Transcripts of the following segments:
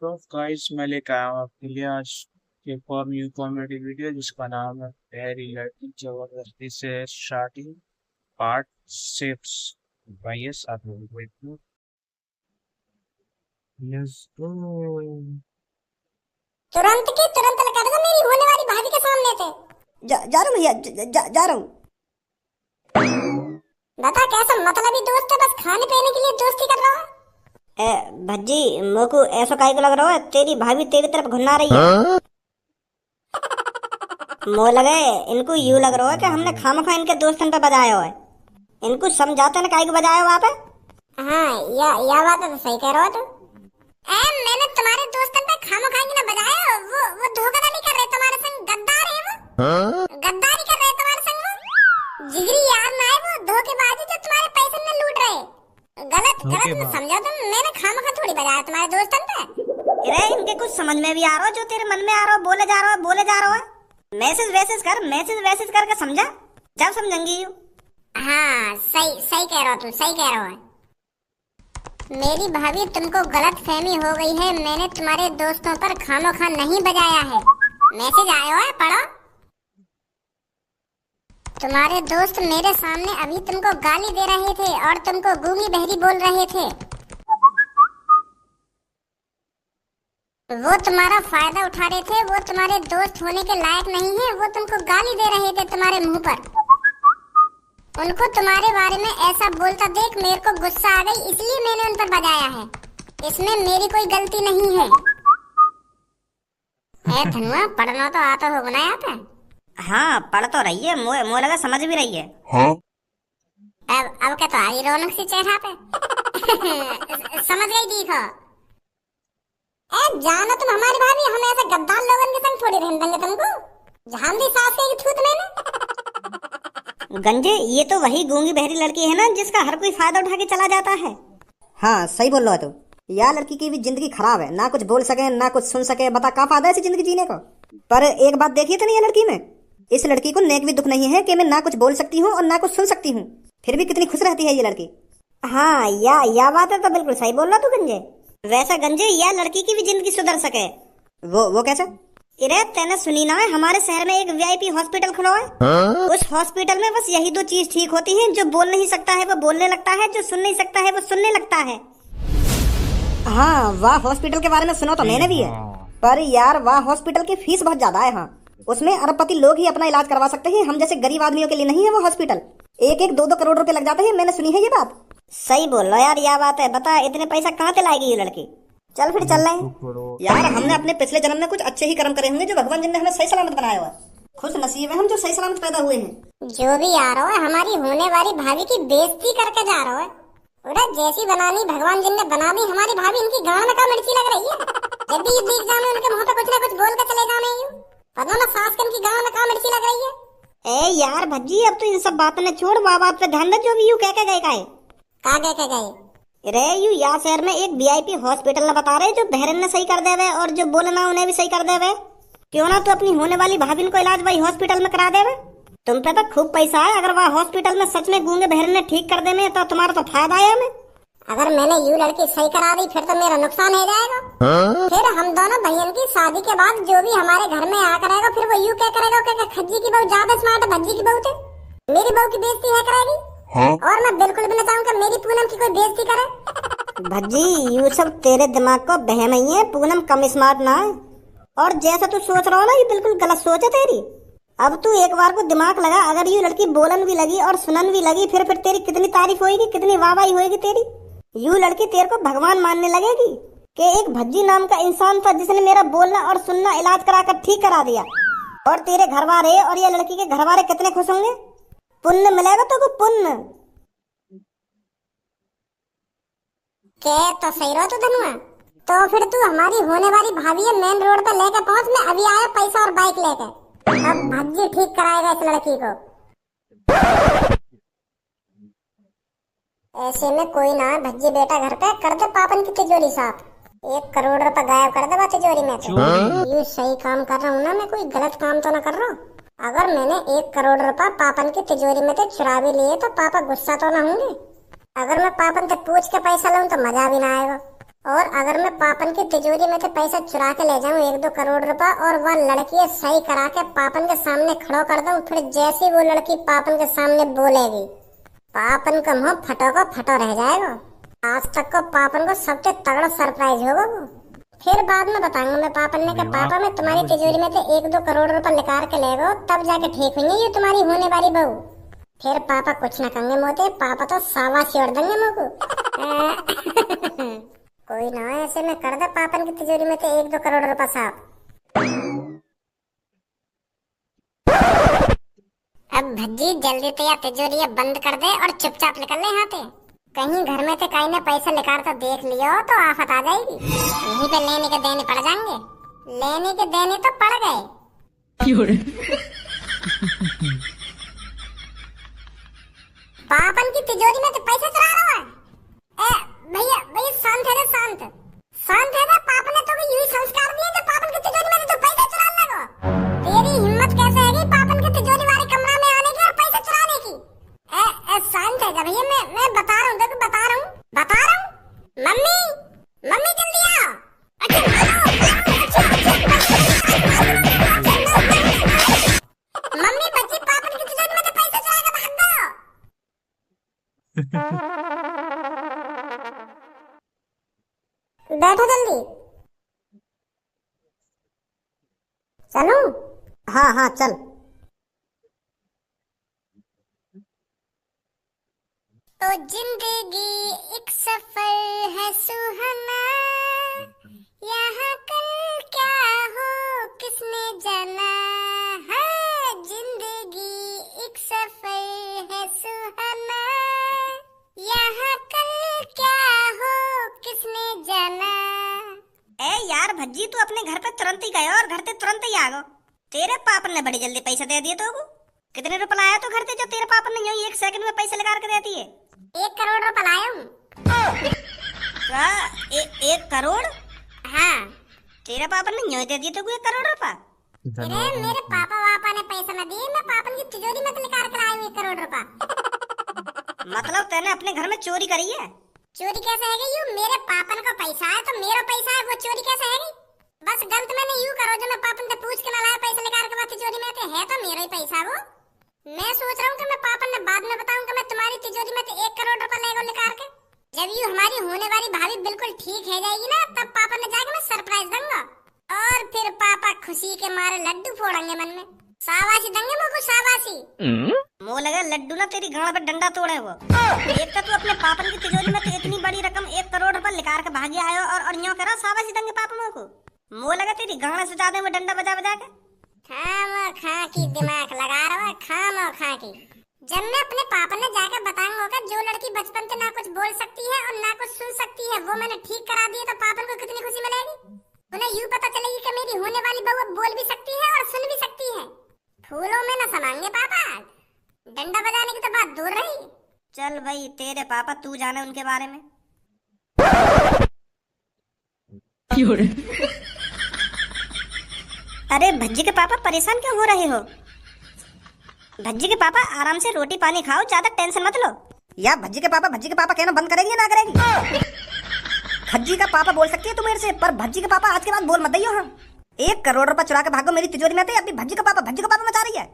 तो गाइस मैं लेकर आया हूँ आपके लिए आज एक और न्यू कॉमेडी वीडियो जिसका नाम है पहली लड़की जबरदस्ती से शादी पार्ट 6। भाई साथ में वेट। Let's go. तुरंत की तुरंत कर दो मेरी होने वाली भाभी के सामने से। जा रहा हूँ भैया, जा रहा हूँ। बता कैसा मतलबी दोस्त है, बस खाने पीने के लिए दोस्ती कर रहा है। भज्जी मोको ऐसा काहे को लग रहा है तेरी भाभी तेरी तरफ घुन्ना रही है। मो लगे इनको यूं लग रहा है कि हमने खामखा इनके दोस्तन पे बजाया हुआ है। इनको समझाते ना काहे को बजाया वहाँ पे। हाँ, या बात है तो सही कह रहे हो तुम। मैंने तुम्हारे दोस्तन पे खामोखा की ना बजाया, वो धोखाधड़ी कर रहे तुम्हारे संग, गद्दार है वो। गद्दारी कर रहे तुम्हारे संग वो। जिगरी यार ना है वो, धोखेबाजी जो तुम्हारे पैसे में लूट रहे। गलत गलत मत समझो तुम, मैंने खामोखा थोड़ी बजाया तुम्हारे दोस्तन पे। अरे इनके कुछ समझ में भी आ रहा हो, जो तेरे मन में आ रहा हो बोले जा रहा है। मैसेज वैसेज करके समझा, जब समझेंगी यू। हाँ सही सही कह रहे हो तुम, सही कह रहे हो। मेरी भाभी तुमको गलत फहमी हो गई है, मैंने तुम्हारे दोस्तों पर खामोखा नहीं बजाया है। मैसेज आया है, पढ़ो। तुम्हारे दोस्त मेरे सामने अभी तुमको गाली दे रहे थे और तुमको गूंगी बहरी बोल रहे थे। वो तुम्हारा फायदा उठा रहे थे, वो तुम्हारे दोस्त होने के लायक नहीं है, वो तुमको गाली दे रहे थे तुम्हारे मुंह पर। उनको तुम्हारे बारे में ऐसा बोलता देख मेरे को गुस्सा आ गई, इसलिए मैंने उन पर बजाया है। इसमें मेरी कोई गलती नहीं है। धनुआ पढ़ना तो आता होगा ना यहाँ पे। हाँ पढ़ तो रही है, मुँह लगा समझ भी रही है। हाँ अब क्या तो आई रौनक सी चेहरा पे। समझ गई देखो। जानो तुम हमारी भाभी, हम ऐसे गद्दार लोगन के संग थोड़ी रहने देंगे तुमको। झाम दी सास के थूत मैंने। गंजे ये तो वही गूंगी बहरी लड़की है ना, जिसका हर कोई फायदा उठा के चला जाता है। हाँ सही बोल रहा है तू। यार लड़की की भी जिंदगी खराब है, ना कुछ बोल सके ना कुछ सुन सके। बता क्या फायदा है ऐसी जिंदगी जीने को। पर एक बात देखिए तो नहीं है लड़की में, इस लड़की को नेक भी दुख नहीं है कि मैं ना कुछ बोल सकती हूँ और ना कुछ सुन सकती हूँ, फिर भी कितनी खुश रहती है ये लड़की। हाँ या बात है तो बिल्कुल सही बोल रहा तू गंजे। वैसा गंजे या लड़की की भी जिंदगी सुधर सके। वो कैसे? अरे तेने सुनी ना है हमारे शहर में एक वीआईपी हॉस्पिटल खुला है। उस हॉस्पिटल में बस यही दो चीज ठीक होती है, जो बोल नहीं सकता है वो बोलने लगता है, जो सुन नहीं सकता है वो सुनने लगता है। हाँ वाह हॉस्पिटल के बारे में सुनो तो मैंने भी है, पर यार वाह हॉस्पिटल की फीस बहुत ज्यादा है। हाँ उसमें अरबपति लोग ही अपना इलाज करवा सकते हैं, हम जैसे गरीब आदमियों के लिए नहीं है वो हॉस्पिटल। एक दो करोड़ रुपए लग जाते हैं, मैंने सुनी है ये बात। सही बोल रहा यार, यह बात है। बता इतने पैसा कहाँ से लाएगी ये लड़की। चल फिर चल रहे यार, हमने अपने पिछले जन्म में कुछ अच्छे ही कर्म करे होंगे जो भगवान जी ने हमें सही सलामत बनाया हुआ। खुश नसीब है हम जो सही सलामत पैदा हुए हैं। जो भी आ रहा है हमारी होने वाली भाभी की बेइज्जती करके जा रहा है। उड़ा जैसी बनानी भगवान जी ने बना दी हमारी भाभी, इनकी गांव में का मिर्ची लग रही है। जब भी देख जाने उनके मुंह पे कुछ ना कुछ बोल के चले जाने यूं, पता ना सास की गांव में का मिर्ची लग रही है। ए यार भज्जी अब तो इन सब बातों ने छोड़, बात पे ध्यान दे। जो भी यू कह के गए का गए रे यू यहाँ शहर में एक वीआईपी हॉस्पिटल न बता रहे, जो बहरन ने सही कर देवे और जो बोलना उन्हें भी सही कर देवे। क्यों ना तो अपनी होने वाली भाभी को इलाज वही हॉस्पिटल में करा देवे। तुम पे तो खूब पैसा है, अगर वह हॉस्पिटल में सच में गूंगे बहरन ने ठीक कर दे में तो तुम्हारा तो फायदा है हमें। अगर मैंने यू लड़की सही करा दी फिर तो मेरा नुकसान हो जाएगा। फिर हम दोनों बहन की शादी के बाद जो भी हमारे घर में आ करेगा फिर वो यू क्या करेगा कि खज्जी की बहू ज्यादा स्मार्ट है, भज्जी की बहू थे मेरी बहू की बेइज्जती है करेगी। और मैं बिल्कुल भी न चाहूंगा मेरी पूनम की कोई बेइज्जती करे। भज्जी यू सब तेरे दिमाग को बहम ही है, पूनम कम स्मार्ट ना है। और जैसा तू सोच रहा हो ना ये बिल्कुल गलत सोच है तेरी। अब तू एक बार को दिमाग लगा, अगर ये लड़की बोलन भी लगी और सुनन भी लगी फिर तेरी कितनी तारीफ होगी, कितनी वाहवाही होगी तेरी। यू लड़की तेरे को भगवान मानने लगेगी कि एक भज्जी नाम का इंसान था जिसने मेरा बोलना और सुनना इलाज कराकर ठीक करा दिया। और तेरे घर वाले और ये लड़की के घर वाले कितने खुश होंगे। पुण्य मिलेगा तो को पुण्य। के तो सही रहो तू धनुआ। तो फिर तू हमारी होने वाली भाभी है मेन रोड पे लेके पहुंच, मैं अभी आया पैसा और बाइक लेके। अब भज्जी ठीक कराएगा इस लड़की को। ऐसे में कोई ना भज्जी बेटा घर पे कर दे पापन की तिजोरी साफ। 1 करोड़ रुपए गायब कर दे तिजोरी में से। ये सही काम कर रहा हूँ ना, मैं कोई गलत काम तो ना कर रहा हूँ। अगर मैंने 1 करोड़ रुपए पापन की तिजोरी में से चुरा भी लिए तो पापा गुस्सा तो ना होंगे। अगर मैं पापन से पूछ के पैसा लूं तो मजा भी ना आएगा। और अगर मैं पापन की तिजोरी में से पैसा चुरा के ले जाऊं 1-2 करोड़ रुपए और वह लड़की सही करा के पापन के सामने खड़ो कर दूं, फिर जैसी वो लड़की पापन के सामने बोलेगी, पापन का मुंह फटो को फटो रह जाएगा। आज तक को पापन को सबसे तगड़ा सरप्राइज होगा वो। फिर बाद में बताऊंगा मैं पापन ने कि पापा मैं तुम्हारी तिजोरी में से 1-2 करोड़ रुपए निकाल के ले गो, तब जाके ठीक हुई ये तुम्हारी होने वाली बहू। फिर पापा कुछ न कहेंगे मोते, पापा तो शाबाशी उड़ देंगे मुझको। कोई ना ऐसे में कर दे पापन की तिजोरी में से 1-2 करोड़ रुपए साहब। अब भज्जी जल्दी से या तिजोरी बंद कर दे और चुपचाप निकल ले यहाँ से। कहीं घर में से कहीं ने पैसा निकाल कर देख लियो तो आफत आ जाएगी। यहीं पे लेने के देने पड़ जाएंगे। लेने के देने तो पड़ गए। पापन की तिजोरी में तो पैसा चुरा रहा है। भैया भैया शांत है, शांत शांत है। पापन ने तो यूं ही संस्कार दिए जो पापन की तिजोरी में तो पैसा चुराने लगो। तेरी हिम्मत कैसे है पापन की तिजोरी वाले कमरा में आने की और पैसा चुराने की? शांत है भैया, मैं बता रहा हूँ, देखो बता रहा हूँ। मम्मी मम्मी जल्दी आओ। मम्मी बच्ची पापन की तिजोरी में तो पैसा चुरा के भाग गए। बैठो जल्दी। चलूं? हाँ हाँ चल। तो जिंदगी एक सफर है सुहाना, यहाँ कल क्या हो किसने जाना है। जिंदगी एक सफर है सुहाना, यहाँ कल क्या हो किसने जाना। यार भज्जी तू अपने घर पे तुरंत ही गया और घर से तुरंत ही आ गो। तेरे पापन ने बड़ी जल्दी पैसा दे दिए तो कितने रुपए लाया तो घर से जो तेरे पापन ने यूं 1 सेकंड में पैसे लगा के देती है? 1 करोड़ रुपए लाया हूँ। क्या 1 करोड़? हाँ। तेरे पापन ने यूं दे दिए तो 1 करोड़ रुपए? अरे मेरे पापा ने पैसा न दिए, मैं पापन की तिजोरी में निकाल कर लाया हूँ 1 करोड़ रुपए। मतलब तैने अपने घर में चोरी करी है? चोरी कैसे है यूं? मेरे पापन का पैसा है तो मेरा पैसा है, वो चोरी कैसे है? बस गलत मैंने यूं करो जो मैं पापन से पूछ के ना लाया पैसा निकाल के बात तिजोरी में है तो मेरा ही पैसा वो। मैं सोच रहा हूँ कि मैं पापन ने बाद में बताऊंगा मैं तुम्हारी तिजोरी में 1 करोड़ रुपए ले गो निकाल के। जब यूं हमारी होने वाली भाभी बिल्कुल ठीक है जाएगी ना, तब पापन ने जाके मैं सरप्राइज दूंगा और फिर पापा खुशी के मारे लड्डू फोड़ेंगे मन में। शाबाशी देंगे मुझको, शाबाशी। मुंह लगा लड्डू ना तेरी गांड पे डंडा तोड़े वो। एक तो तू अपने पापन की तिजोरी में तो इतनी बड़ी रकम 1 करोड़ रुपए निकाल के भागी आयो और यूं करा शाबाशी देंगे पापा को। मुंह लगा तेरी गांड से ज्यादा वो डंडा बजा बजा के। खा की दिमाग लगा रहा है, खा की। जब मैं अपने पापा ने जाकर बताऊंगा जो लड़की बचपन से ना कुछ बोल सकती है और ना कुछ सुन सकती है वो मैंने ठीक करा दी तो पापन को कितनी खुशी मिलेगी। उन्हें यूं पता चलेगी कि मेरी होने वाली बहू बोल भी सकती है और सुन भी सकती है। फूलों में न समाएंगे पापा, डंडा बजाने की तो बात दूर रही। चल भाई तेरे पापा, तू जाने उनके बारे में। अरे भज्जी के पापा परेशान क्यों हो रहे हो? भज्जी के पापा आराम से रोटी पानी खाओ, ज्यादा टेंशन मत लो। या भज्जी के पापा कहना बंद करेंगे ना करेंगे? भज्जी का पापा बोल सकती है तू मेरे से, पर भज्जी के पापा आज के बाद बोल मत दियो। हम 1 करोड़ रुपए चुरा के भागो मेरी तिजोरी में थे, अभी भज्जी का पापा मचा रही है।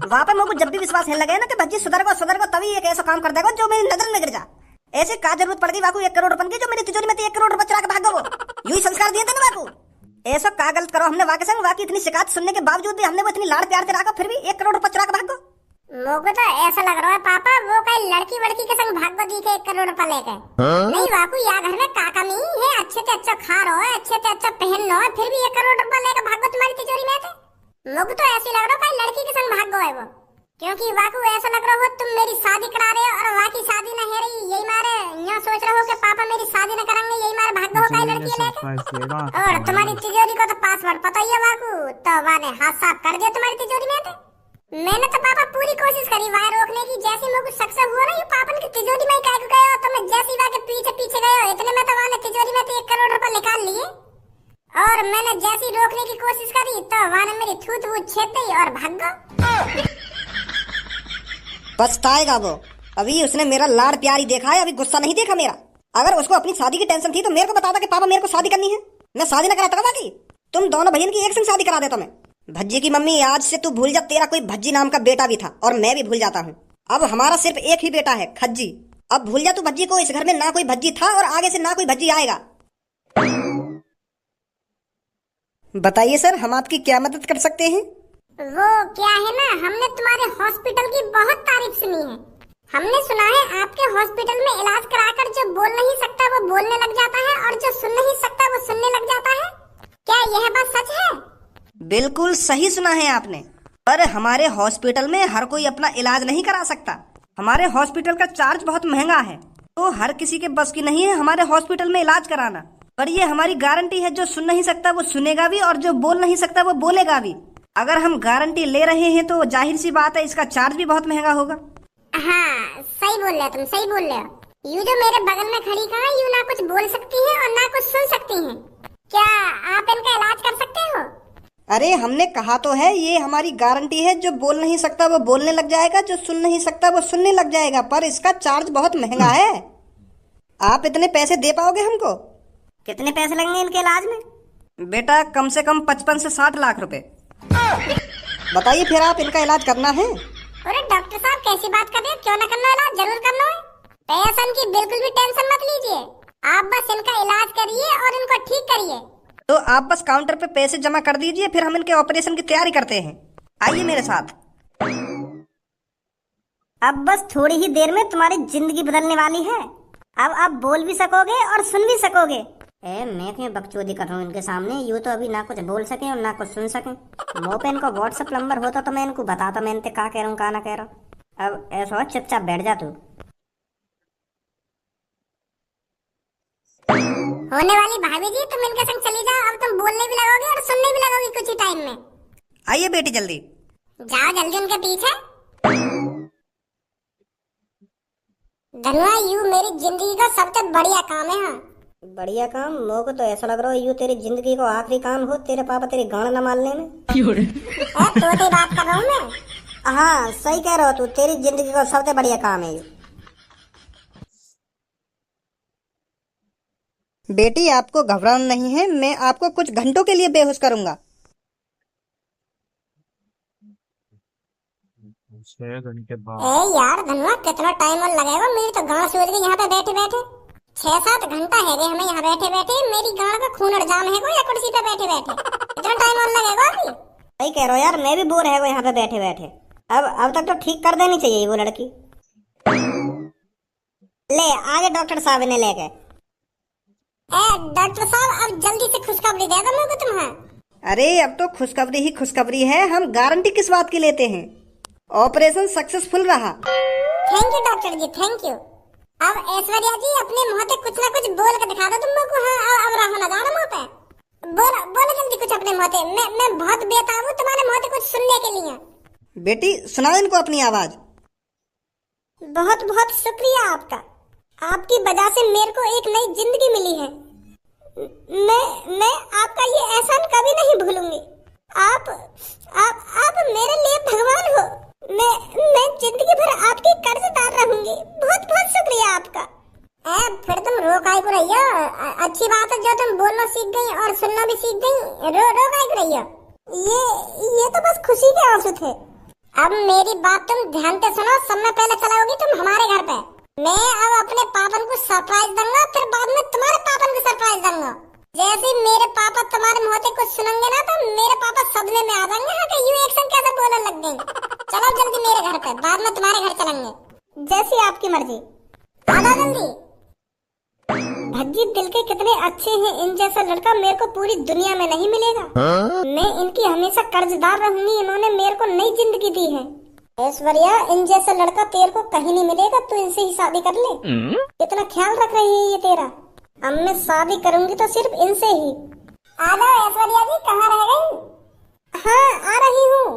वहाँ पे मुझे जब भी विश्वास है लगे ना कि भज्जी सुधर को तभी एक ऐसा काम कर देगा जो मेरी नजर में गिर जा। ऐसे का जरूरत पड़ गई वाकू 1 करोड़ रुपए की जो मेरी तिजोरी में थे 1 करोड़ रुपए चुरा के भागो। वो यूं ही संस्कार दिए थे ना वाकू। ऐसा का गलत करो हमने वाके संग, वाकी इतनी शिकायत सुनने के बावजूद भी हमने वो इतनी लाड़ प्यार से रखा, फिर भी 1 करोड़ रुपए चुरा के भागो। मुझे तो ऐसा लग रहा है पापा वो कहीं लड़की के संग भागो दी के 1 करोड़ रुपए लेके। नहीं वाकू या घर में काका नहीं है, अच्छे से अच्छा खा रहा है, अच्छे से अच्छा पहन रहा है, फिर भी 1 करोड़ रुपए लेके भागो तुम्हारी तिजोरी में थे। मुझे तो ऐसे लग रहा है कहीं लड़की के संग भागो है वो, क्योंकि वाकू ऐसा लग रहा हो तुम मेरी शादी करा रहे हो और वाकी शादी न है रही, यही मारे यहाँ सोच रहे हो कि पापा मेरी शादी न करेंगे, यही मारे भागो हो कहीं लड़की लेके। और तुम्हारी तिजोरी को तो पासवर्ड पता ही है वाकू, तो वाने हाथ साफ कर दिया तुम्हारी तिजोरी में थे। मैंने तो पापा पूरी कोशिश करी वायर रोकने की, जैसे मुझे सक्सेस हुआ ना ये पापन की तिजोरी में काहे को गए तो मैं जैसी वाके पीछे गए इतने में तो वाने तिजोरी में 1 करोड़ रुपए निकाल लिए और मैंने जैसी रोकने की कोशिश करी तो वाने मेरी थूत वो छेद दी और भाग गया। पछताएगा वो, अभी उसने मेरा लाड़ प्यारी देखा है, अभी गुस्सा नहीं देखा मेरा। अगर उसको अपनी शादी की टेंशन थी तो मेरे को बताता कि पापा मेरे को शादी करनी है, मैं शादी ना कराता बाकी। तुम दोनों बहन की एक संग शादी करा देता मैं। भज्जी की मम्मी, आज से तू भूल जा तेरा कोई भज्जी नाम का बेटा भी था, और मैं भी भूल जाता हूँ। अब हमारा सिर्फ एक ही बेटा है, खज्जी। अब भूल जा तू भज्जी को, इस घर में ना कोई भज्जी था और आगे से ना कोई भज्जी आएगा। बताइए सर, हम आपकी क्या मदद कर सकते हैं? वो क्या है ना, हमने तुम्हारे हॉस्पिटल की बहुत तारीफ सुनी है। हमने सुना है आपके हॉस्पिटल में इलाज कराकर जो बोल नहीं सकता वो बोलने लग जाता है, और जो सुन नहीं सकता वो सुनने लग जाता है। क्या यह बात सच है? बिल्कुल सही सुना है आपने। पर हमारे हॉस्पिटल में हर कोई अपना इलाज नहीं करा सकता। हमारे हॉस्पिटल का चार्ज बहुत महंगा है, तो हर किसी के बस की नहीं है हमारे हॉस्पिटल में इलाज कराना। पर ये हमारी गारंटी है, जो सुन नहीं सकता वो सुनेगा भी, और जो बोल नहीं सकता वो बोलेगा भी। अगर हम गारंटी ले रहे हैं तो जाहिर सी बात है इसका चार्ज भी बहुत महंगा होगा। हाँ, सही बोल रहे हो तुम, सही बोल रहे हो। यू जो मेरे बगल में खड़ी कहा, यू ना कुछ बोल सकती है और ना कुछ सुन सकती है। क्या आप इनका इलाज कर सकते हो? अरे हमने कहा तो है, ये हमारी गारंटी है, जो बोल नहीं सकता वो बोलने लग जाएगा, जो सुन नहीं सकता वो सुनने लग जाएगा। पर इसका चार्ज बहुत महंगा है। आप इतने पैसे दे पाओगे हमको? कितने पैसे लगेंगे इनके इलाज में? बेटा कम से कम 55 से 60 लाख रुपए। बताइए फिर, आप इनका इलाज करना है? अरे डॉक्टर साहब, कैसी बात कर रहे हो? क्यों ना करना इलाज, जरूर करना है। पैसन की बिल्कुल भी टेंशन मत लीजिए, आप बस इनका इलाज करिए और इनको ठीक करिए। तो आप बस काउंटर पे पैसे जमा कर दीजिए, फिर हम इनके ऑपरेशन की तैयारी करते हैं। आइए मेरे साथ। अब बस थोड़ी ही देर में तुम्हारी जिंदगी बदलने वाली है। अब आप बोल भी सकोगे और सुन भी सकोगे। मैं क्यों बकचोदी कर रहा हूँ इनके सामने? यूँ तो अभी ना कुछ बोल सके और ना कुछ सुन सके। मुँह पे इनको व्हाट्सएप नंबर होता तो मैं इनको बताता मैं इनते का कह रहा हूँ का ना कह रहा हूँ। अब ऐसा हो, चुपचाप बैठ जा तू। होने वाली भाभी जी, तुम इनके संग चली जाओ। अब तुम बोलने भी लगोगे और सुनने भी लगोगी कुछ ही टाइम में। आइए बेटी जल्दी। जाओ जल्दी उनके पीछे। धनुआ, यू मेरी जिंदगी का सबसे बढ़िया काम है। हाँ, बढ़िया काम? मोह को तो ऐसा लग रहा है यूँ तेरी जिंदगी को आखिरी काम हो, तेरे पापा तेरी गांड न मारने में। तो बात कर रहा हूँ मैं। हाँ सही कह रहा हो तू, तेरी जिंदगी का सबसे बढ़िया काम है ये। बेटी आपको घबराना नहीं है, मैं आपको कुछ घंटों के लिए बेहोश करूंगा। 6 घंटे बाद। यार धनुआ, कितना टाइम और लगेगा? मेरी तो गांड सूझ गई यहाँ पे बैठे बैठे। 6-7 घंटा है गए हमें यहाँ बैठे बैठे। मेरी गांड का खून और जाम है कोई, या कुर्सी पे बैठे बैठे इतना टाइम और लगेगा अभी? सही कह रहे हो यार, मैं भी बोर है वो यहाँ पे बैठे बैठे। अब तक तो ठीक कर देनी चाहिए वो लड़की। ले आगे डॉक्टर साहब ने लेके। डॉक्टर साहब, अब जल्दी से खुशखबरी दे दो मेरे को तुम्हें। अरे अब तो खुशखबरी ही खुशखबरी है, हम गारंटी किस बात की लेते हैं। ऑपरेशन सक्सेसफुल रहा। Thank you doctor ji, thank you. अब ऐश्वर्या जी, अपने मुंह पे कुछ ना कुछ बोल के दिखा दो तुम लोग को। हाँ, अब रहा ना जाना मुंह पे। बोलो बोलो जल्दी कुछ अपने मुंह पे। मैं बहुत बेताब हूँ तुम्हारे मुंह पे कुछ सुनने के लिए। बेटी सुनाओ इनको अपनी आवाज। बहुत बहुत शुक्रिया आपका। आपकी वजह से मेरे को एक नई जिंदगी मिली है। मैं आपका ये एहसान कभी नहीं भूलूंगी। आप मेरे लिए भगवान हो। मैं जिंदगी भर आपकी कर्जदार रहूंगी। बहुत बहुत शुक्रिया आपका। फिर तुम रो काहे को रही हो? अच्छी बात है जो तुम बोलना सीख गई और सुनना भी सीख गई। रो काहे को रही हो? ये तो बस खुशी के आंसू थे। अब मेरी बात तुम ध्यान से सुनो। समय पहले चलाओगी तुम हमारे घर पे। मैं अब अपने पापन को सरप्राइज दूंगा, फिर बाद में तुम्हारे पापन को सरप्राइज दूंगा। जैसे मेरे पापा तुम्हारे मुंह से कुछ सुनेंगे ना, तो मेरे पापा सदमे में आ जाएंगे। हाँ, कि यू एक्शन कैसे बोलने लग गए। चलो जल्दी मेरे घर पे, बाद में तुम्हारे घर चलेंगे। जैसी आपकी मर्जी। आ जाओ जल्दी। भज्जी दिल के कितने अच्छे हैं, इन जैसा लड़का मेरे को पूरी दुनिया में नहीं मिलेगा। मैं इनकी हमेशा कर्जदार रहूंगी। इन्होंने मेरे को नई जिंदगी दी है। ऐश्वर्या, इन जैसा लड़का तेरे को कहीं नहीं मिलेगा, तू इनसे ही शादी कर ले। कितना ख्याल रख रही है ये तेरा। अब मैं शादी करूंगी तो सिर्फ इनसे ही। आ जाओ ऐश्वर्या जी, कहाँ रह गई? हाँ, आ रही हूँ।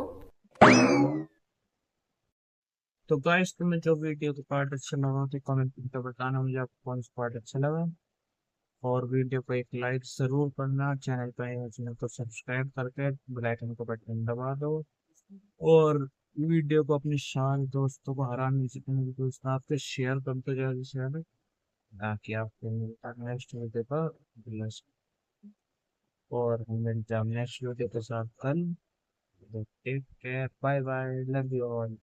तो गाइस, तुम्हें जो वीडियो का पार्ट अच्छा लगा तो कमेंट करके बताना मुझे आपको कौन सा पार्ट अच्छा लगा। और वीडियो को एक लाइक जरूर करना। चैनल पर आए हो चैनल को सब्सक्राइब करके बेल आइकन को बटन दबा दो। और वीडियो को अपने सारे दोस्तों को हराने से पहले दोस्त आपसे शेयर करते जाओ। बाकी आपको मिलता है नेक्स्ट वीडियो पर। और मिलते हैं नेक्स्ट वीडियो के साथ कल। Take care, bye bye, love you all.